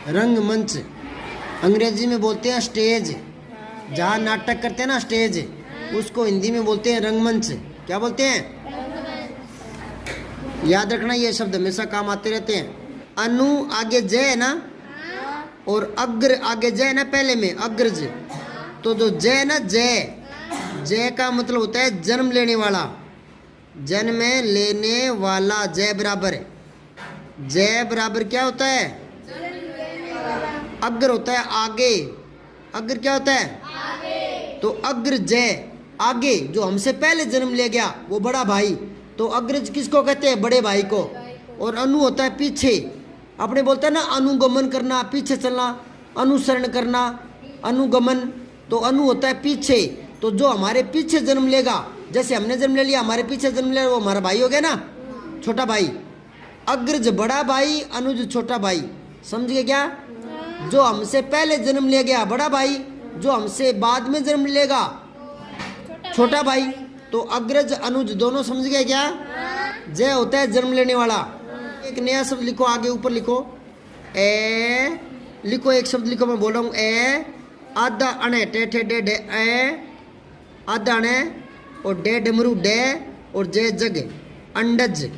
रंगमंच। अंग्रेजी में बोलते हैं स्टेज। जहाँ नाटक करते हैं ना स्टेज, उसको हिंदी में बोलते हैं रंगमंच। क्या बोलते हैं? याद रखना, ये शब्द हमेशा काम आते रहते हैं। अनु आगे जय है ना, और अग्र आगे जय है ना, पहले में अग्रज। तो जो जय है ना, जय, जय का मतलब होता है जन्म लेने वाला, जन्म लेने वाला। जय बराबर, जय बराबर क्या होता है? अग्र होता है आगे। अग्र क्या होता है? आगे। तो अग्र जय, आगे, जो हमसे पहले जन्म ले गया वो बड़ा भाई। तो अग्रज किसको कहते हैं? बड़े भाई को। और अनु होता है पीछे। अपने बोलते हैं ना अनुगमन करना, पीछे चलना, अनुसरण करना, अनुगमन। तो अनु होता है पीछे। तो जो हमारे पीछे जन्म लेगा, जैसे हमने जन्म ले लिया, हमारे पीछे जन्म ले, वो हमारा भाई हो गया ना, छोटा भाई। अग्रज बड़ा भाई, अनुज छोटा भाई। समझ गए क्या? जो हमसे पहले जन्म ले गया बड़ा भाई, जो हमसे बाद में जन्म लेगा छोटा भाई। तो अग्रज अनुज दोनों, समझ गए क्या? जय होता है जन्म लेने वाला। एक नया शब्द लिखो, आगे ऊपर लिखो, ए लिखो, एक शब्द लिखो, मैं बोल रहा हूँ ए। आधा अणे टे ठे डे डे ए, आधा अणे, और डे डमरू डे, और जय जग। अंडज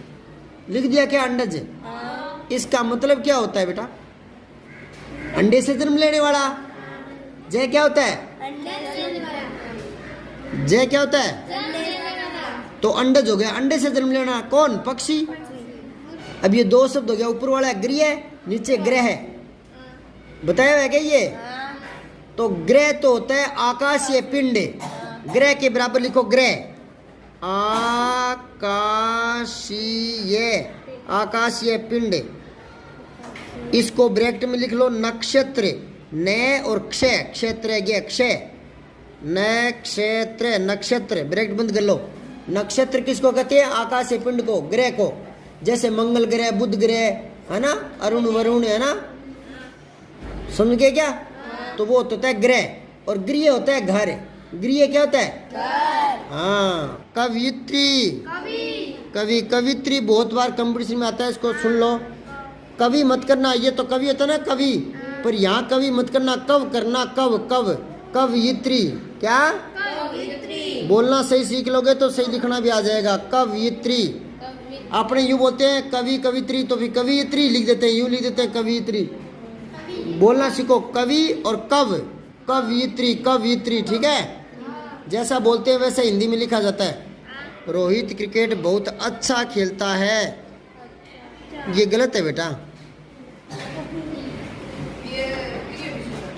लिख दिया क्या? अंडज। इसका मतलब क्या होता है बेटा? अंडे से जन्म लेने वाला। जय क्या होता है? जय क्या होता है? तो अंडज हो गया, अंडे से जन्म लेना। कौन? पक्षी। अब ये दो शब्द हो गया, ऊपर वाला गृह, नीचे ग्रह। बताया है क्या ये? तो ग्रह तो होता है आकाशीय पिंड। ग्रह के बराबर लिखो ग्रह, आकाशीय, आकाशीय पिंड। इसको ब्रैकेट में लिख लो नक्षत्र। न और क्षय, क्षेत्र गया क्षय, नक्षत्र, नक्षत्र ब्रैकेट बंद कर लो। नक्षत्र किसको कहते हैं? आकाशीय पिंड को, ग्रह को। जैसे मंगल ग्रह, बुध ग्रह है ना, अरुण वरुण है ना, समझ गए क्या? तो वो होता है ग्रह। और गृह होता है घर। गृह क्या होता है? घर। हाँ। कवियत्री, कवि, कवित्री बहुत बार कंपटीशन में आता है, इसको सुन लो। कवि मत करना, ये तो कवि होता है ना कवि, पर यहाँ कवि मत करना, कव करना, कव, कव, कवियत्री। क्या? कवियत्री। बोलना सही सीख लोगे तो सही लिखना भी आ जाएगा। कवियत्री। अपने यूँ बोलते हैं कवि कवित्री, तो भी कवियत्री लिख देते हैं, यूँ लिख देते हैं कवियत्री। बोलना सीखो, कवि और कव, कवियत्री, कवियत्री। ठीक है? जैसा बोलते हैं वैसे हिंदी में लिखा जाता है। रोहित क्रिकेट बहुत अच्छा खेलता है, ये गलत है बेटा।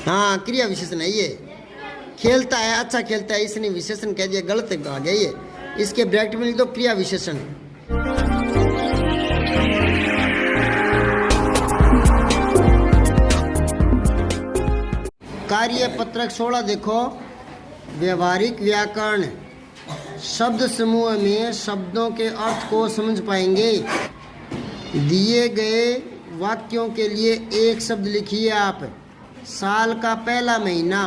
हाँ, क्रिया विशेषण है ये। खेलता है, अच्छा खेलता है, इसने विशेषण कह दिया, गलत आ गया ये। इसके ब्रैकेट में लिख दो क्रिया विशेषण। कार्य पत्रक 16 देखो। व्यवहारिक व्याकरण। शब्द समूह में शब्दों के अर्थ को समझ पाएंगे। दिए गए वाक्यों के लिए एक शब्द लिखिए आप। साल का पहला महीना,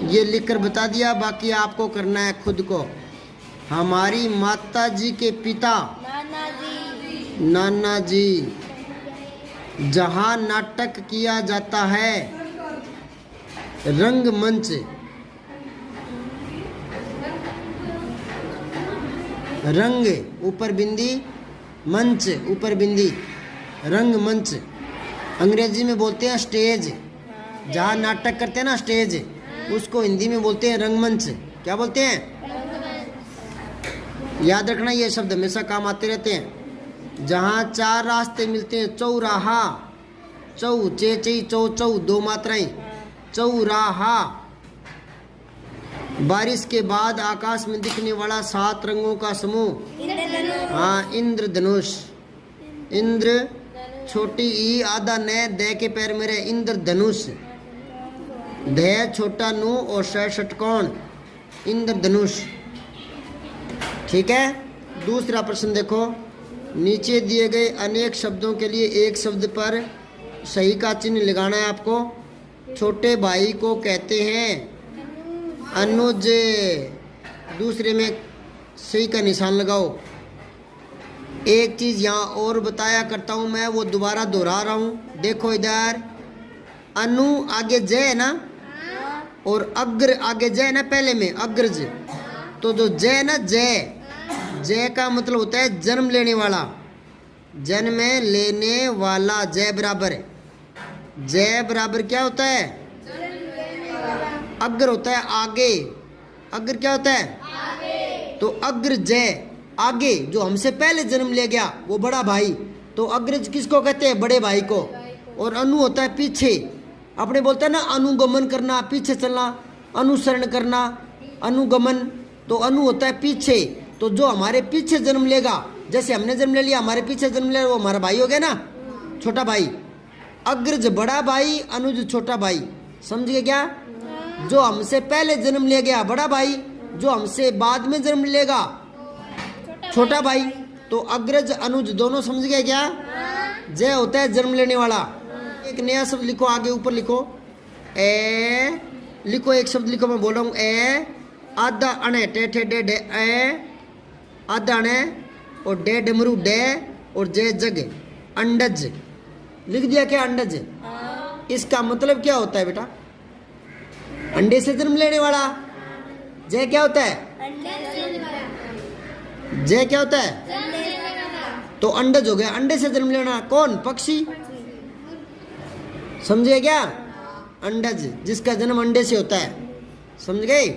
ये लिखकर बता दिया, बाकी आपको करना है खुद को। हमारी माता जी के पिता नाना जी। जहाँ नाटक किया जाता है रंगमंच। रंग ऊपर बिंदी, मंच ऊपर बिंदी, रंगमंच। अंग्रेजी में बोलते हैं स्टेज। जहाँ नाटक करते हैं ना स्टेज, उसको हिंदी में बोलते हैं रंगमंच। क्या बोलते हैं? याद रखना, ये शब्द हमेशा काम आते रहते हैं। जहाँ चार रास्ते मिलते हैं, चौराहा, चौ चे चई चौ चौ, दो मात्राएं, चौराहा। बारिश के बाद आकाश में दिखने वाला 7 रंगों का समूह। हाँ, इंद्रधनुष। इंद्र, छोटी ई, आधा न, दे के पैर मेरे, इंद्रधनुष। ध छोटा नु और श षटकोण, इंद्रधनुष। ठीक है? दूसरा प्रश्न देखो। नीचे दिए गए अनेक शब्दों के लिए एक शब्द पर सही का चिन्ह लगाना है आपको। छोटे भाई को कहते हैं अनुज। दूसरे में सही का निशान लगाओ। एक चीज़ यहाँ और बताया करता हूँ मैं, वो दोबारा दोहरा रहा हूँ। देखो इधर अनु आगे जय है ना, और अग्र आगे जय है ना, पहले में अग्रज। तो जो जय है ना, जय जय का मतलब होता है जन्म लेने वाला, जन्म लेने वाला। जय बराबर है, जय बराबर क्या होता है? अग्र होता है आगे। अग्र क्या होता है? आगे। तो अग्र जय आगे, जो हमसे पहले जन्म ले गया वो बड़ा भाई। तो अग्रज किसको कहते हैं? बड़े भाई को। और अनु होता है पीछे। अपने बोलते हैं ना अनुगमन करना, पीछे चलना, अनुसरण करना, अनुगमन। तो अनु होता है पीछे। तो जो हमारे पीछे जन्म लेगा, जैसे हमने जन्म ले लिया, हमारे पीछे जन्म ले, वो हमारा भाई हो गया ना, छोटा भाई। अग्रज बड़ा भाई, अनुज छोटा भाई। समझ गए क्या? जो हमसे पहले जन्म ले गया बड़ा भाई, जो हमसे बाद में जन्म लेगा छोटा भाई। तो अग्रज अनुज दोनों समझ गए क्या? जय होता है जन्म लेने वाला। एक नया शब्द लिखो, आगे ऊपर लिखो ए, लिखो एक शब्द लिखो, मैं बोल रहा हूँ ए, आधा अणे टे ठे डे डे ए, आधा अणे, और डे डमरू डे, और जय जग अंडज। लिख दिया क्या? अंडज। इसका मतलब क्या होता है बेटा? अंडे से जन्म लेने वाला। जय क्या होता है? जय क्या होता है? तो अंडज हो गया, अंडे से जन्म लेना। कौन? पक्षी। समझे क्या? अंडज, जिसका जन्म अंडे से होता है। समझ गए?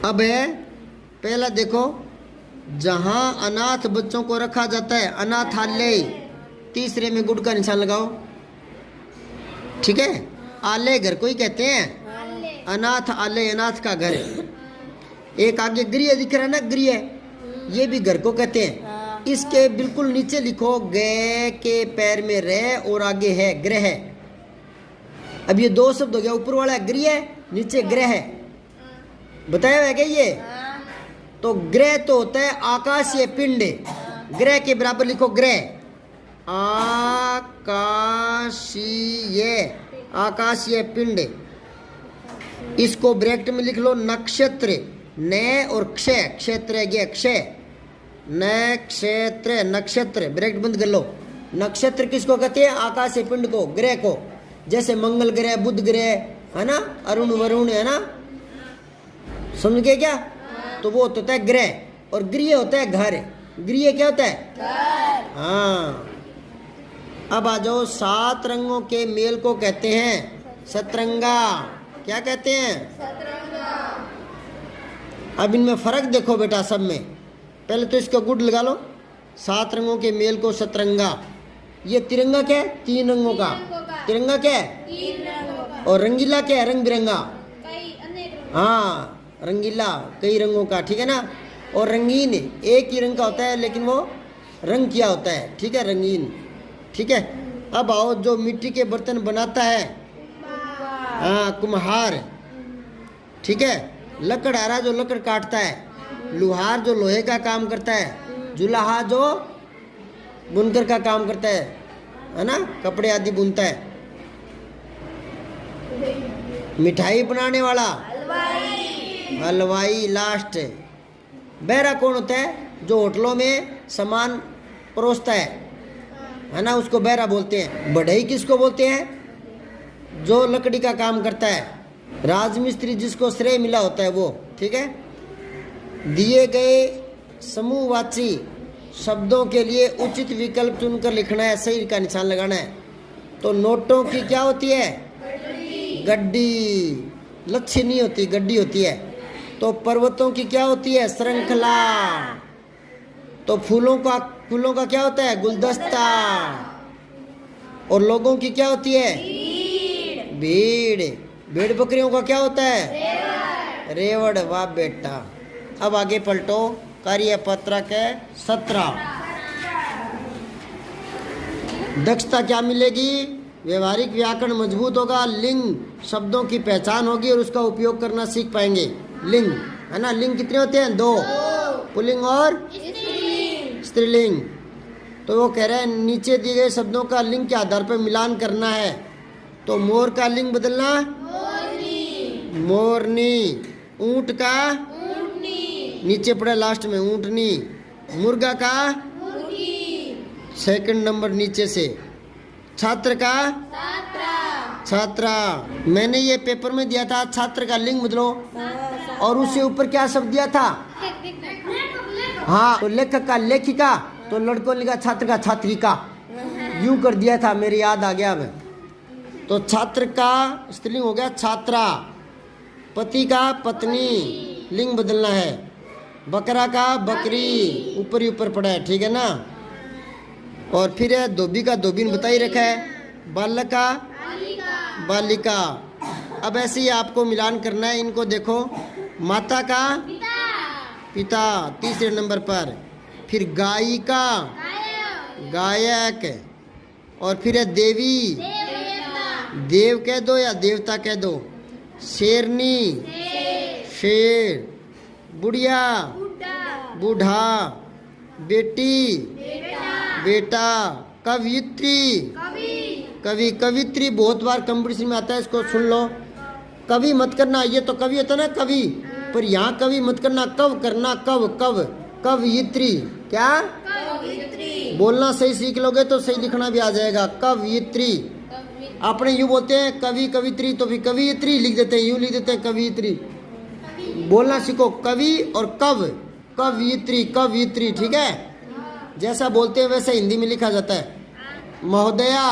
अब है पहला, देखो जहां अनाथ बच्चों को रखा जाता है, अनाथालय। तीसरे में गुड का निशान लगाओ, ठीक है? आलय घर को ही कहते हैं, अनाथ आलय, अनाथ का घर। एक आगे गृह दिख रहा है ना, गृह, ये भी घर को कहते हैं। इसके बिल्कुल नीचे लिखो गे के पैर में रह, और आगे है ग्रह। अब ये दो शब्द हो गया, ऊपर वाला है गृह, नीचे ग्रह। बताया हुआ है क्या ये? तो ग्रह तो होता है आकाशीय पिंड। ग्रह के बराबर लिखो ग्रह, आकाशीय, आकाशीय पिंड। इसको ब्रैकेट में लिख लो नक्षत्र, न और क्षय, क्षेत्र है गया क्षय, नक्षत्र, नक्षत्र ब्रैकेट बंद कर लो। नक्षत्र किसको कहते हैं? आकाशीय पिंड को, ग्रह को। जैसे मंगल ग्रह, बुध ग्रह है ना, अरुण वरुण है ना, समझ गए क्या? तो वो होता है ग्रह। और गृह होता है घर। गृह क्या होता है? घर। हाँ, अब आ जाओ, 7 रंगों के मेल को कहते हैं सतरंगा। क्या कहते हैं? सतरंगा। अब इनमें फर्क देखो बेटा सब में। पहले तो इसका गुड लगा लो, 7 रंगों के मेल को सतरंगा। ये तिरंगा क्या है? 3 रंगों का। तिरंगा क्या है? 3 रंगों का। और रंगीला क्या है? रंग बिरंगा। हाँ, रंगीला कई रंगों का, ठीक है ना। और रंगीन एक ही रंग का होता है, लेकिन वो रंग किया होता है, ठीक है, रंगीन, ठीक है। अब आओ, जो मिट्टी के बर्तन बनाता है, हाँ, कुम्हार, ठीक है। लकड़हारा जो लकड़ काटता है, लुहार जो लोहे का काम करता है, जुलाहा जो बुनकर का काम करता है ना, कपड़े आदि बुनता है। मिठाई बनाने वाला हलवाई लास्ट। बहरा कौन होता है? जो होटलों में सामान परोसता है ना, उसको बहरा बोलते हैं। बढ़ई किसको बोलते हैं? जो लकड़ी का काम करता है, राजमिस्त्री जिसको श्रेय मिला होता है वो, ठीक है। दिए गए समूहवाची शब्दों के लिए उचित विकल्प चुनकर लिखना है, सही का निशान लगाना है। तो नोटों की क्या होती है? गड्डी। लच्छी नहीं होती, गड्डी होती है। तो पर्वतों की क्या होती है? श्रृंखला। तो फूलों का क्या होता है? गुलदस्ता। और लोगों की क्या होती है? भीड़। भेड़ बकरियों का क्या होता है? रेवड़। वाह बेटा। अब आगे पलटो, कार्यपत्र के 17। दक्षता क्या मिलेगी? व्यवहारिक व्याकरण मजबूत होगा, लिंग शब्दों की पहचान होगी और उसका उपयोग करना सीख पाएंगे। लिंग है ना, लिंग कितने होते हैं? 2, पुल्लिंग और स्त्रीलिंग। तो वो कह रहे हैं नीचे दिए गए शब्दों का लिंग के आधार पर मिलान करना है। तो मोर का लिंग बदलना मोरनी, ऊंट का ऊंटनी, नीचे पड़ा लास्ट में ऊंटनी, मुर्गा का सेकंड नंबर नीचे से। छात्र का छात्रा। मैंने ये पेपर में दिया था छात्र का लिंग बदलो, और उससे ऊपर क्या शब्द दिया था? हाँ, तो लेखक का लेखिका, तो लड़कों ने लिखा छात्र का छात्रिका, यूं कर दिया था, मेरे याद आ गया अब। तो छात्र का स्त्रीलिंग हो गया छात्रा, पति का पत्नी, लिंग बदलना है। बकरा का बकरी, ऊपर ही ऊपर पड़ा है, ठीक है ना। और फिर है धोबी का धोबीन बता ही रखा है। बालक का बालिका। अब ऐसे ही आपको मिलान करना है, इनको देखो। माता का पिता तीसरे नंबर पर, फिर गायिका गायक, और फिर है देवी, देव कह दो या देवता कह दो। शेरनी शेर, बुढ़िया बूढ़ा, बेटी बेटा, कवियत्री कवि कवित्री। बहुत बार कंपटीशन में आता है, इसको सुन लो। कवि मत करना, ये तो कवि होता ना कवि, पर यहाँ कवि मत करना, कव करना, कव कव कवियत्री। क्या बोलना सही सीख लोगे तो सही लिखना भी आ जाएगा। कवियत्री। अपने यूं बोलते हैं कवि कवित्री, तो भी कवियत्री लिख देते हैं, यूं लिख देते हैं कवियत्री। बोलना सीखो, कवि और कव, कवियत्री कवियत्री, ठीक है। जैसा बोलते हैं वैसे हिंदी में लिखा जाता है। महोदया,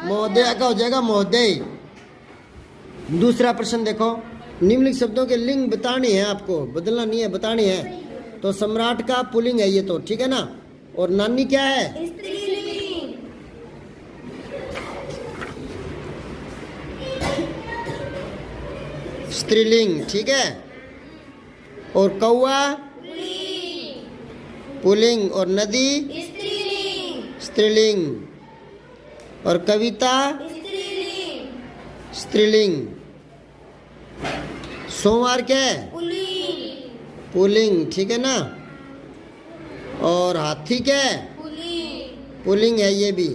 महोदया का हो जाएगा महोदय। दूसरा प्रश्न देखो, निम्नलिखित शब्दों के लिंग बताने हैं आपको, बदलना नहीं है, बताने हैं। तो सम्राट का पुल्लिंग है ये तो, ठीक है ना। और नानी क्या है? स्त्रीलिंग, ठीक है। और कौआ पुल्लिंग, और नदी स्त्रीलिंग, और कविता स्त्रीलिंग। सोमवार क्या है? पुल्लिंग, ठीक है ना। और हाथी क्या है? पुल्लिंग है ये भी।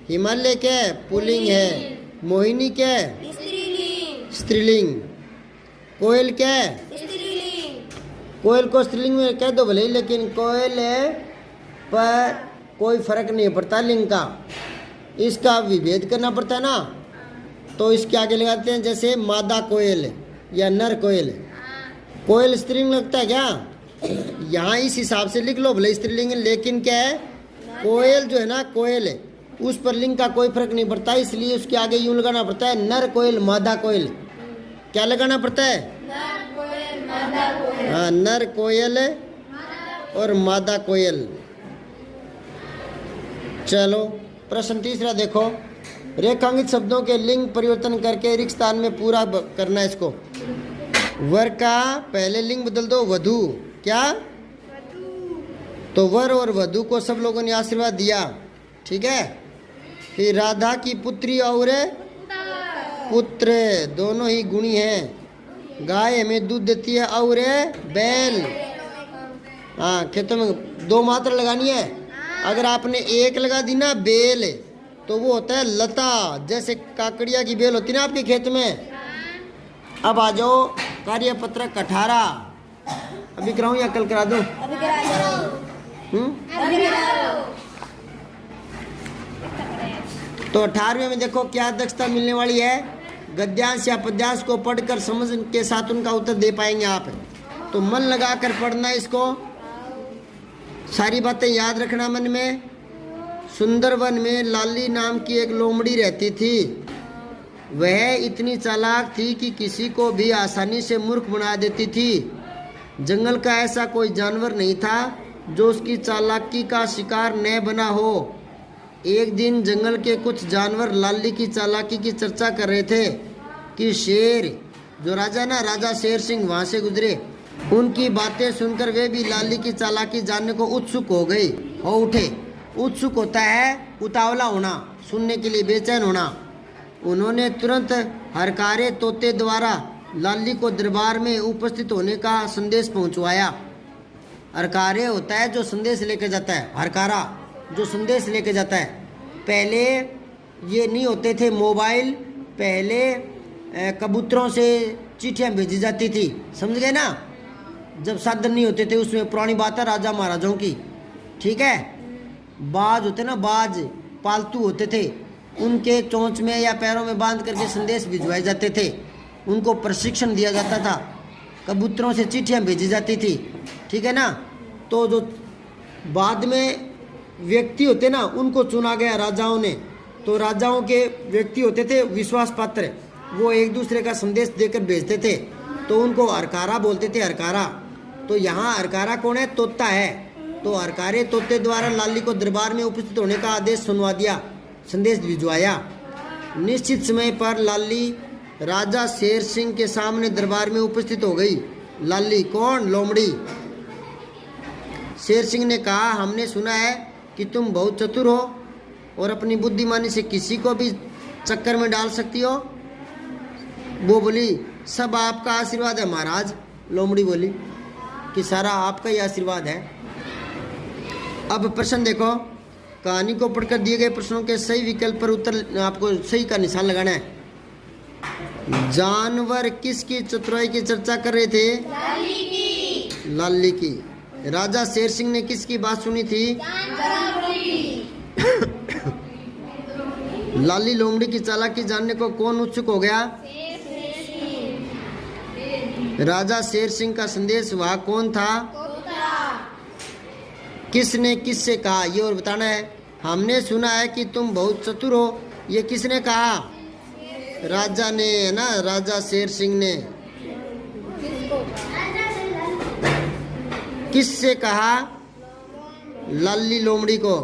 हिमालय क्या है? पुल्लिंग है। मोहिनी क्या है? स्त्रीलिंग। कोयल क्या है? कोयल को स्त्रीलिंग में कह दो भले, लेकिन कोयल है पर कोई फर्क नहीं पड़ता लिंग का, इसका विभेद करना पड़ता है ना। तो इसके आगे लगाते हैं, जैसे मादा कोयल या नर कोयल। कोयल स्त्रीलिंग लगता है क्या? यहाँ इस हिसाब से लिख लो भले स्त्रीलिंग, लेकिन क्या है, कोयल जो है ना, कोयल है, उस पर लिंग का कोई फर्क नहीं पड़ता, इसलिए उसके आगे यूं लगाना पड़ता है, नर कोयल मादा कोयल। क्या लगाना पड़ता है? हाँ, नर कोयल और मादा कोयल। चलो प्रश्न तीसरा देखो, रेखांकित शब्दों के लिंग परिवर्तन करके रिक्त स्थान में पूरा करना है इसको। वर का पहले लिंग बदल दो, वधु। क्या? तो वर और वधु को सब लोगों ने आशीर्वाद दिया, ठीक है। फिर राधा की पुत्री और पुत्र दोनों ही गुणी हैं। गाय हमें दूध देती है और बैल। हाँ, खेतों में दो मात्रा लगानी है। अगर आपने एक लगा दी ना बेल, तो वो होता है लता, जैसे काकड़िया की बेल होती है ना आपके खेत में। अब आ जाओ कार्यपत्र 18। अभी कराऊं या कल करा दूं? अभी करा दो। तो 18वें में देखो क्या दक्षता मिलने वाली है। गद्यांश या पद्यांश को पढ़कर समझ के साथ उनका उत्तर दे पाएंगे आप। तो मन लगा कर पढ़ना इसको, सारी बातें याद रखना मन में। सुंदरवन में लाली नाम की एक लोमड़ी रहती थी। वह इतनी चालाक थी कि किसी को भी आसानी से मूर्ख बना देती थी। जंगल का ऐसा कोई जानवर नहीं था जो उसकी चालाकी का शिकार न बना हो। एक दिन जंगल के कुछ जानवर लाली की चालाकी की चर्चा कर रहे थे कि शेर, जो राजा ना, राजा शेर सिंह वहाँ से गुजरे। उनकी बातें सुनकर वे भी लाली की चालाकी जानने को उत्सुक हो गए, हो उठे। उत्सुक होता है उतावला होना, सुनने के लिए बेचैन होना। उन्होंने तुरंत हरकारे तोते द्वारा लाली को दरबार में उपस्थित होने का संदेश पहुंचवाया। हरकारे होता है जो संदेश लेकर जाता है, हरकारा जो संदेश लेकर जाता है। पहले ये नहीं होते थे मोबाइल, पहले कबूतरों से चिट्ठियाँ भेजी जाती थी, समझ गए ना। जब साधन नहीं होते थे, उसमें पुरानी बात है राजा महाराजाओं की, ठीक है। बाज होते ना, बाज पालतू होते थे, उनके चोंच में या पैरों में बांध करके संदेश भिजवाए जाते थे, उनको प्रशिक्षण दिया जाता था, कबूतरों से चिट्ठियाँ भेजी जाती थी, ठीक है ना। तो जो बाद में व्यक्ति होते ना, उनको चुना गया राजाओं ने। तो राजाओं के व्यक्ति होते थे विश्वास पात्र, वो एक दूसरे का संदेश देकर भेजते थे, तो उनको हरकारा बोलते थे, हरकारा। तो यहाँ हरकारा कौन है? तोता है। तो हरकारे तोते द्वारा लाली को दरबार में उपस्थित होने का आदेश सुनवा दिया, संदेश भिजवाया। निश्चित समय पर लाली राजा शेर सिंह के सामने दरबार में उपस्थित हो गई। लाली कौन? लोमड़ी। शेर सिंह ने कहा, हमने सुना है कि तुम बहुत चतुर हो और अपनी बुद्धिमानी से किसी को भी चक्कर में डाल सकती हो। वो बोली, सब आपका आशीर्वाद है महाराज। लोमड़ी बोली कि सारा आपका ही आशीर्वाद है। अब प्रश्न देखो, कहानी को पढ़कर दिए गए प्रश्नों के सही विकल्प पर उत्तर आपको सही का निशान लगाना है। जानवर किसकी चतुराई की चर्चा कर रहे थे? लाली की। लाली की। राजा शेर सिंह ने किसकी बात सुनी थी? लाली लोमड़ी की चालाकी जानने को कौन उत्सुक हो गया? राजा शेर सिंह का संदेश वह कौन था? किसने किससे कहा, ये और बताना है। हमने सुना है कि तुम बहुत चतुर हो, ये किसने कहा? राजा ने, है ना, राजा शेर सिंह ने। किससे कहा? लाली लोमड़ी को।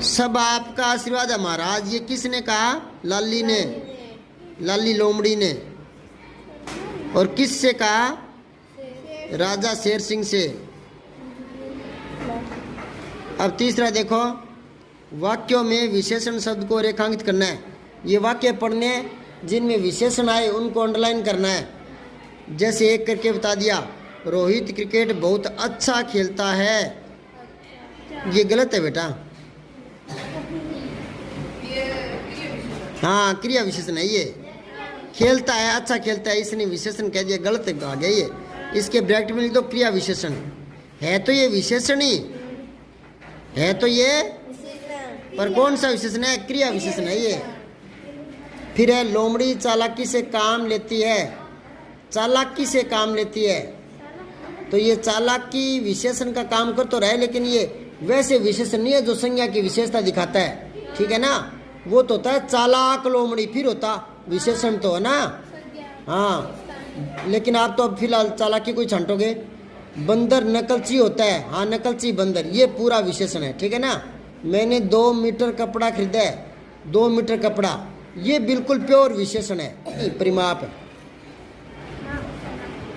सब आपका आशीर्वाद है महाराज, ये किसने कहा? लाली ने, लाली लोमड़ी ने। और किससे कहा? राजा शेर सिंह से। अब तीसरा देखो, वाक्यों में विशेषण शब्द को रेखांकित करना है। ये वाक्य पढ़ने जिनमें विशेषण आए उनको अंडरलाइन करना है। जैसे एक करके बता दिया, रोहित क्रिकेट बहुत अच्छा खेलता है। ये गलत है बेटा। हाँ, क्रिया विशेषण है ये। खेलता है, अच्छा खेलता है, इसने विशेषण कह दिया, गलत आ गया ये। इसके ब्रैकेट में लिख दो क्रिया विशेषण। है तो ये विशेषण ही है, तो ये पर कौन सा विशेषण है? क्रिया विशेषण है ये। फिर है, लोमड़ी चालाकी से काम लेती है। चालाकी से काम लेती है, तो ये चालाकी विशेषण का काम कर तो रहे, लेकिन ये वैसे विशेषण नहीं है जो संज्ञा की विशेषता दिखाता है, ठीक है ना। वो तो होता है चालाक लोमड़ी, फिर होता विशेषण तो है ना। हाँ, लेकिन आप तो अब फिलहाल चालाकी कोई छांटोगे। बंदर नकलची होता है, हाँ नकलची बंदर, ये पूरा विशेषण है, ठीक है ना। मैंने 2 मीटर कपड़ा खरीदा है, 2 मीटर कपड़ा, ये बिल्कुल प्योर विशेषण है, परिमाप है,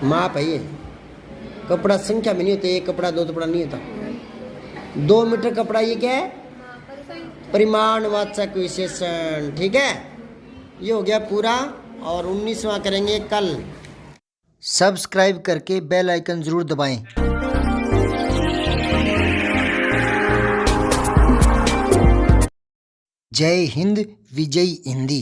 माप है ये। कपड़ा संख्या में नहीं होते, एक कपड़ा 2 कपड़ा नहीं होता। 2 मीटर कपड़ा, ये क्या है? परिमाणवाचक विशेषण, ठीक है। ये हो गया पूरा, और 19वां करेंगे कल। सब्सक्राइब करके बेल आइकन जरूर दबाएं। जय हिंद, विजय हिंदी।